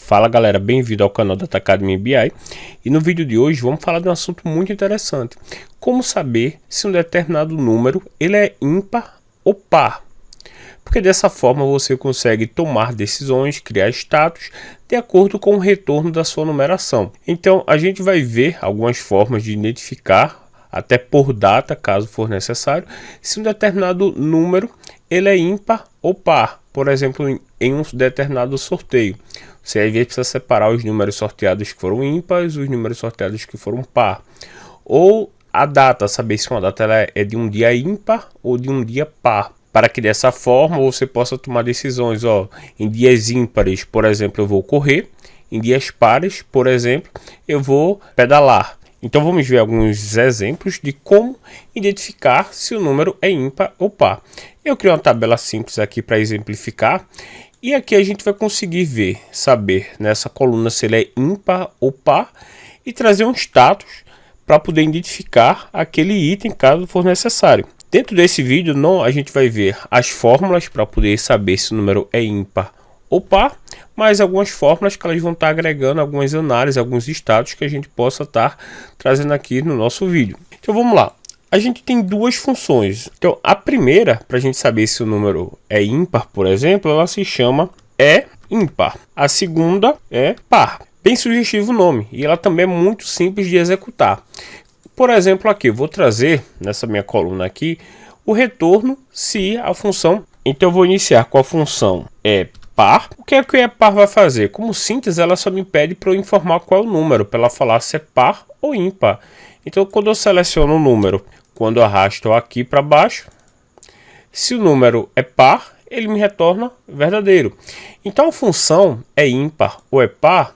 Fala galera, bem-vindo ao canal da Academy BI e no vídeo de hoje vamos falar de um assunto muito interessante. Como saber se um determinado número ele é ímpar ou par? Porque dessa forma você consegue tomar decisões, criar status de acordo com o retorno da sua numeração. Então a gente vai ver algumas formas de identificar, até por data, caso for necessário, se um determinado número ele é ímpar ou par. Por exemplo, em um determinado sorteio. Você às vezes precisa separar os números sorteados que foram ímpares e os números sorteados que foram par. Ou a data, saber se uma data ela é de um dia ímpar ou de um dia par. Para que dessa forma você possa tomar decisões. Em dias ímpares, por exemplo, eu vou correr. Em dias pares, por exemplo, eu vou pedalar. Então vamos ver alguns exemplos de como identificar se o número é ímpar ou par. Eu criei uma tabela simples aqui para exemplificar. E aqui a gente vai conseguir saber nessa coluna se ele é ímpar ou par e trazer um status para poder identificar aquele item caso for necessário. Dentro desse vídeo a gente vai ver as fórmulas para poder saber se o número é ímpar ou par, mas algumas fórmulas que elas vão estar agregando algumas análises, alguns status que a gente possa estar trazendo aqui no nosso vídeo. Então vamos lá. A gente tem duas funções. Então a primeira, para a gente saber se o número é ímpar, por exemplo, ela se chama ímpar. A segunda é par. Bem sugestivo o nome. E ela também é muito simples de executar. Por exemplo, aqui eu vou trazer nessa minha coluna aqui o retorno se a função. Então eu vou iniciar com a função par. O que a par vai fazer? Como síntese, ela só me pede para eu informar qual é o número, para ela falar se é par ou ímpar. Então quando eu seleciono o número, quando eu arrasto aqui para baixo, se o número é par, ele me retorna verdadeiro. Então a função é ímpar ou é par,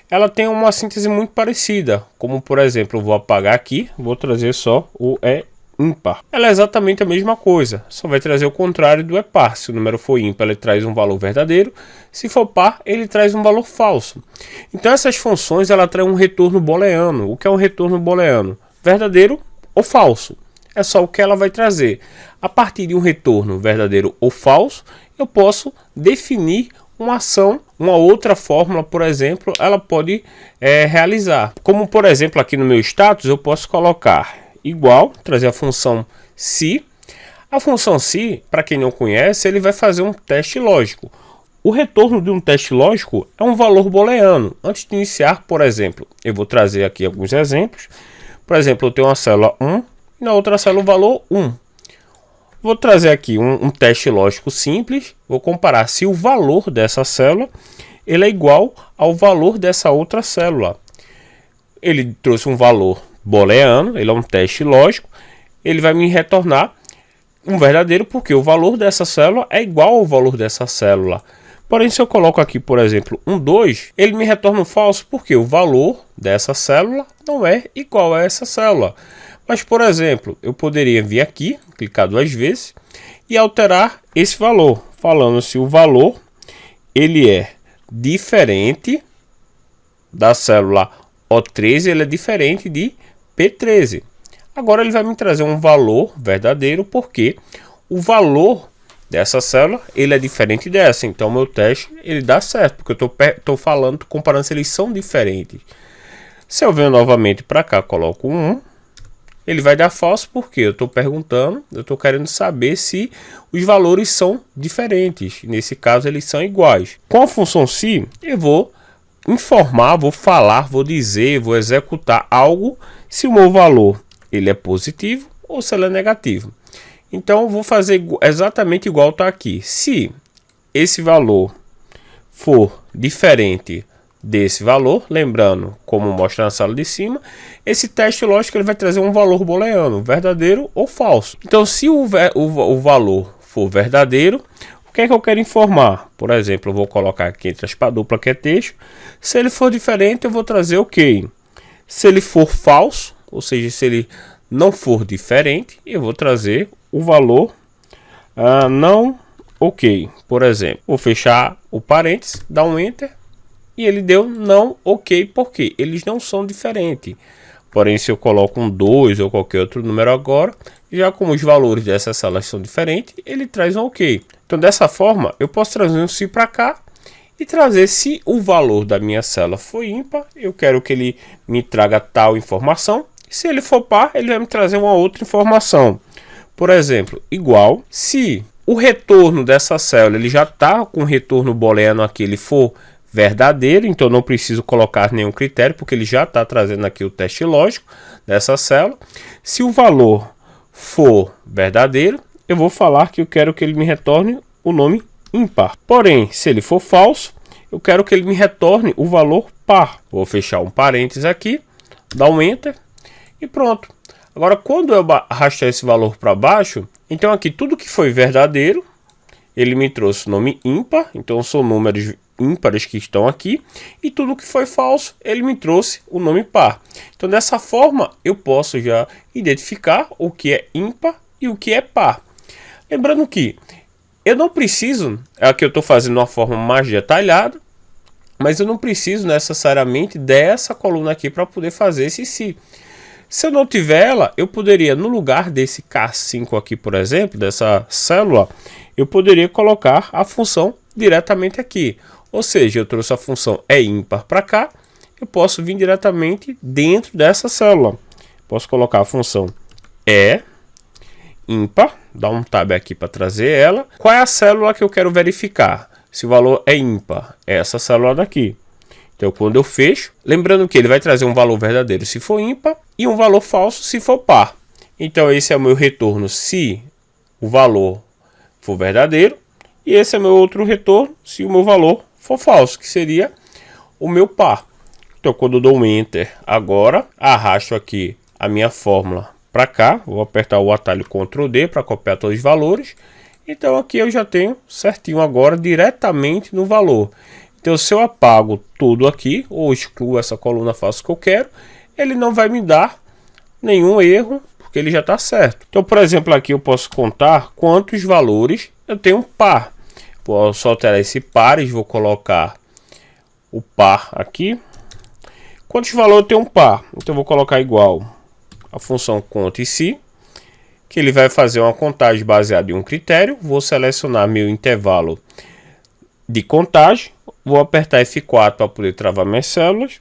ela tem uma síntese muito parecida. Como por exemplo, eu vou apagar aqui, vou trazer só o ímpar. Ela é exatamente a mesma coisa, só vai trazer o contrário do par. Se o número for ímpar, ele traz um valor verdadeiro. Se for par, ele traz um valor falso. Então essas funções ela traz um retorno booleano. O que é um retorno booleano? Verdadeiro ou falso. É só o que ela vai trazer. A partir de um retorno verdadeiro ou falso, eu posso definir uma ação, uma outra fórmula, por exemplo, ela pode realizar. Como por exemplo aqui no meu status, eu posso colocar igual, trazer a função se. A função se, para quem não conhece, ele vai fazer um teste lógico. O retorno de um teste lógico é um valor booleano. Antes de iniciar, por exemplo, eu vou trazer aqui alguns exemplos. Por exemplo, eu tenho uma célula 1 e na outra célula o valor 1. Vou trazer aqui um teste lógico simples. Vou comparar se o valor dessa célula ele é igual ao valor dessa outra célula. Ele trouxe um valor booleano, ele é um teste lógico. Ele vai me retornar um verdadeiro porque o valor dessa célula é igual ao valor dessa célula. Porém, se eu coloco aqui, por exemplo, um 2, ele me retorna um falso porque o valor dessa célula não é igual a essa célula. Mas, por exemplo, eu poderia vir aqui, clicar duas vezes e alterar esse valor, falando se o valor ele é diferente da célula O13, ele é diferente de P13. Agora ele vai me trazer um valor verdadeiro porque o valor dessa célula ele é diferente dessa. Então meu teste ele dá certo porque eu estou falando, comparando se eles são diferentes. Se eu venho novamente para cá, coloco um 1, ele vai dar falso porque eu estou perguntando, eu estou querendo saber se os valores são diferentes. Nesse caso eles são iguais. Com a função se, eu vou informar, vou falar, vou dizer, vou executar algo se o meu valor ele é positivo ou se ele é negativo. Então eu vou fazer exatamente igual está aqui. Se esse valor for diferente desse valor, lembrando como mostra na sala de cima, esse teste lógico ele vai trazer um valor booleano, verdadeiro ou falso. Então se o valor for verdadeiro, o que é que eu quero informar? Por exemplo, eu vou colocar aqui entre aspas dupla que é texto. Se ele for diferente, eu vou trazer ok. Se ele for falso, ou seja, se ele não for diferente, eu vou trazer o valor não ok. Por exemplo, vou fechar o parênteses, dar um enter e ele deu não ok porque eles não são diferentes. Porém, se eu coloco um 2 ou qualquer outro número agora, já como os valores dessas salas são diferentes, ele traz um ok. Então dessa forma eu posso trazer um se para cá e trazer se o valor da minha célula for ímpar, eu quero que ele me traga tal informação. Se ele for par, ele vai me trazer uma outra informação. Por exemplo, igual, se o retorno dessa célula ele já está com o retorno booleano aqui, ele for verdadeiro, então não preciso colocar nenhum critério, porque ele já está trazendo aqui o teste lógico dessa célula. Se o valor for verdadeiro, eu vou falar que eu quero que ele me retorne o nome ímpar. Porém, se ele for falso, eu quero que ele me retorne o valor par. Vou fechar um parênteses aqui, dar um enter e pronto. Agora, quando eu arrastar esse valor para baixo, então aqui tudo que foi verdadeiro, ele me trouxe o nome ímpar, então são números ímpares que estão aqui, e tudo que foi falso, ele me trouxe o nome par. Então dessa forma, eu posso já identificar o que é ímpar e o que é par. Lembrando que eu não preciso, aqui eu estou fazendo uma forma mais detalhada, mas eu não preciso necessariamente dessa coluna aqui para poder fazer esse se. Se eu não tiver ela, eu poderia, no lugar desse K5 aqui, por exemplo, dessa célula, eu poderia colocar a função diretamente aqui. Ou seja, eu trouxe a função é ímpar para cá, eu posso vir diretamente dentro dessa célula. Posso colocar a função é ímpar, dar um tab aqui para trazer ela. Qual é a célula que eu quero verificar? Se o valor é ímpar, é essa célula daqui. Então, quando eu fecho, lembrando que ele vai trazer um valor verdadeiro se for ímpar e um valor falso se for par. Então, esse é o meu retorno se o valor for verdadeiro. E esse é meu outro retorno se o meu valor for falso, que seria o meu par. Então, quando eu dou um Enter agora, arrasto aqui a minha fórmula para cá. Vou apertar o atalho Ctrl D para copiar todos os valores. Então, aqui eu já tenho certinho agora diretamente no valor. Então, se eu apago tudo aqui, ou excluo essa coluna, faço o que eu quero, ele não vai me dar nenhum erro, porque ele já está certo. Então, por exemplo, aqui eu posso contar quantos valores eu tenho par. Posso alterar esse pares, vou colocar o par aqui. Quantos valores eu tenho um par? Então, eu vou colocar igual a função conta e se, que ele vai fazer uma contagem baseada em um critério. Vou selecionar meu intervalo de contagem. Vou apertar F4 para poder travar minhas células.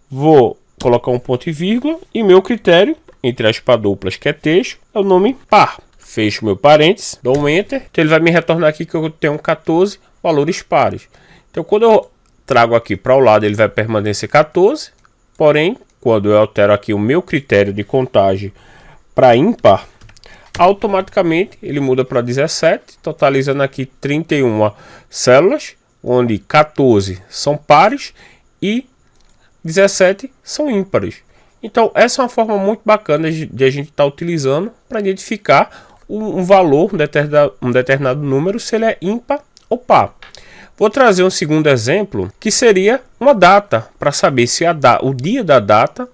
Vou colocar um ponto e vírgula. E meu critério, entre aspas duplas, que é texto, é o nome par. Fecho meu parênteses, dou um Enter. Então ele vai me retornar aqui que eu tenho 14 valores pares. Então quando eu trago aqui para o lado, ele vai permanecer 14. Porém, quando eu altero aqui o meu critério de contagem para ímpar, automaticamente ele muda para 17, totalizando aqui 31 células, onde 14 são pares e 17 são ímpares. Então essa é uma forma muito bacana de a gente estar utilizando para identificar um valor, um determinado número, se ele é ímpar ou par. Vou trazer um segundo exemplo, que seria uma data, para saber se o dia da data,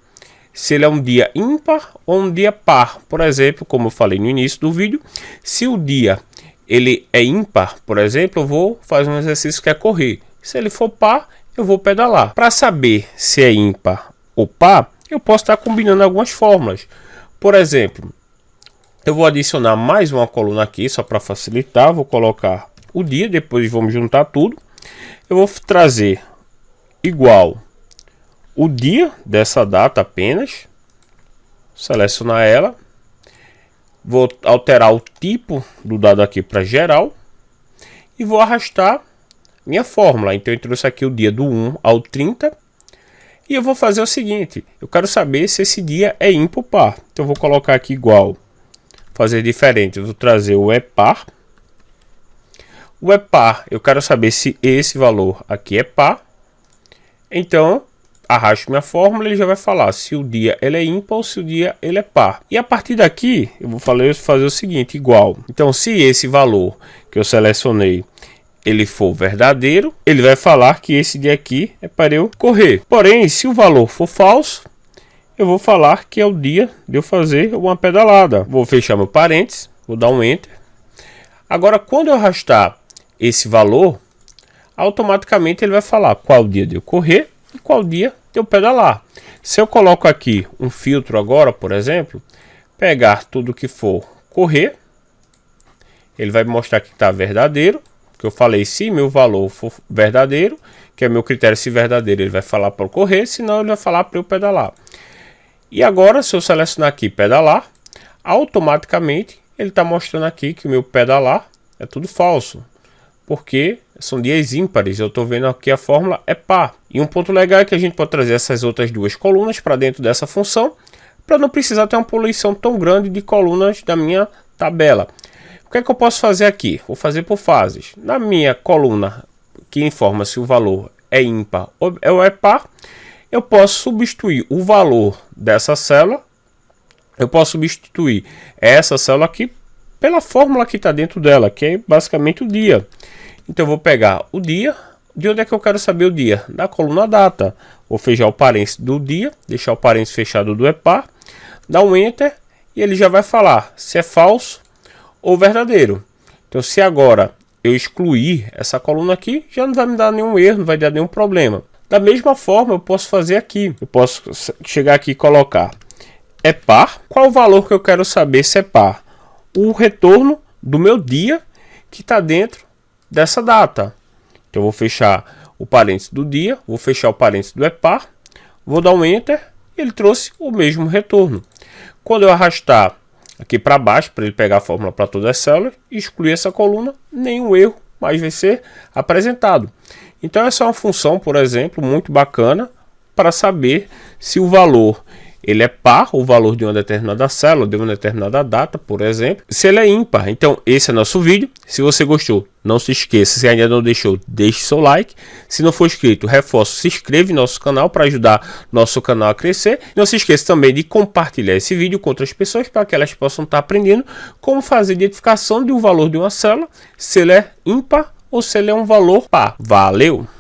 se ele é um dia ímpar ou um dia par. Por exemplo, como eu falei no início do vídeo, se o dia ele é ímpar, por exemplo, eu vou fazer um exercício que é correr. Se ele for par, eu vou pedalar. Para saber se é ímpar ou par, eu posso estar combinando algumas fórmulas. Por exemplo, eu vou adicionar mais uma coluna aqui, só para facilitar. Vou colocar o dia, depois vamos juntar tudo. Eu vou trazer igual o dia dessa data apenas. Selecionar ela. Vou alterar o tipo do dado aqui para geral. E vou arrastar minha fórmula. Então eu trouxe aqui o dia do 1 ao 30. E eu vou fazer o seguinte. Eu quero saber se esse dia é ímpar ou par. Então eu vou colocar aqui igual. Fazer diferente. Eu vou trazer o é par. O é par, eu quero saber se esse valor aqui é par. Então, arrasto minha fórmula, ele já vai falar se o dia ele é ímpar ou se o dia ele é par. E a partir daqui, eu vou fazer o seguinte, igual. Então, se esse valor que eu selecionei, ele for verdadeiro, ele vai falar que esse dia aqui é para eu correr. Porém, se o valor for falso, eu vou falar que é o dia de eu fazer uma pedalada. Vou fechar meu parênteses, vou dar um Enter. Agora, quando eu arrastar esse valor, automaticamente ele vai falar qual dia de eu correr e qual dia de eu pedalar. Se eu coloco aqui um filtro agora, por exemplo, pegar tudo que for correr, ele vai mostrar que está verdadeiro. que eu falei, se meu valor for verdadeiro, que é meu critério, se verdadeiro, ele vai falar para eu correr, senão ele vai falar para eu pedalar. E agora, se eu selecionar aqui pedalar, automaticamente ele está mostrando aqui que o meu pedalar é tudo falso, porque são dias ímpares. Eu estou vendo aqui a fórmula é par. E um ponto legal é que a gente pode trazer essas outras duas colunas para dentro dessa função, para não precisar ter uma poluição tão grande de colunas da minha tabela. O que é que eu posso fazer aqui? Vou fazer por fases. Na minha coluna que informa se o valor é ímpar ou é par, eu posso substituir o valor dessa célula. Eu posso substituir essa célula aqui pela fórmula que está dentro dela, que é basicamente o dia. Então eu vou pegar o dia. De onde é que eu quero saber o dia? Da coluna data. Vou fechar o parênteses do dia, deixar o parênteses fechado do é par, dar um enter e ele já vai falar se é falso ou verdadeiro. Então se agora eu excluir essa coluna aqui, já não vai me dar nenhum erro, não vai dar nenhum problema. Da mesma forma eu posso fazer aqui. Eu posso chegar aqui e colocar é par. Qual o valor que eu quero saber se é par? O retorno do meu dia que está dentro dessa data. Então eu vou fechar o parênteses do dia, vou fechar o parênteses do é par, vou dar um enter, ele trouxe o mesmo retorno. Quando eu arrastar aqui para baixo, para ele pegar a fórmula para todas as células, e excluir essa coluna, nenhum erro mais vai ser apresentado. Então essa é uma função, por exemplo, muito bacana para saber se o valor ele é par, o valor de uma determinada célula, de uma determinada data, por exemplo, se ele é ímpar. Então esse é nosso vídeo. Se você gostou, não se esqueça, se ainda não deixou, deixe seu like. Se não for inscrito, reforço, se inscreva no nosso canal para ajudar nosso canal a crescer. Não se esqueça também de compartilhar esse vídeo com outras pessoas para que elas possam estar aprendendo como fazer identificação de um valor de uma célula, se ele é ímpar ou se ele é um valor par. Valeu!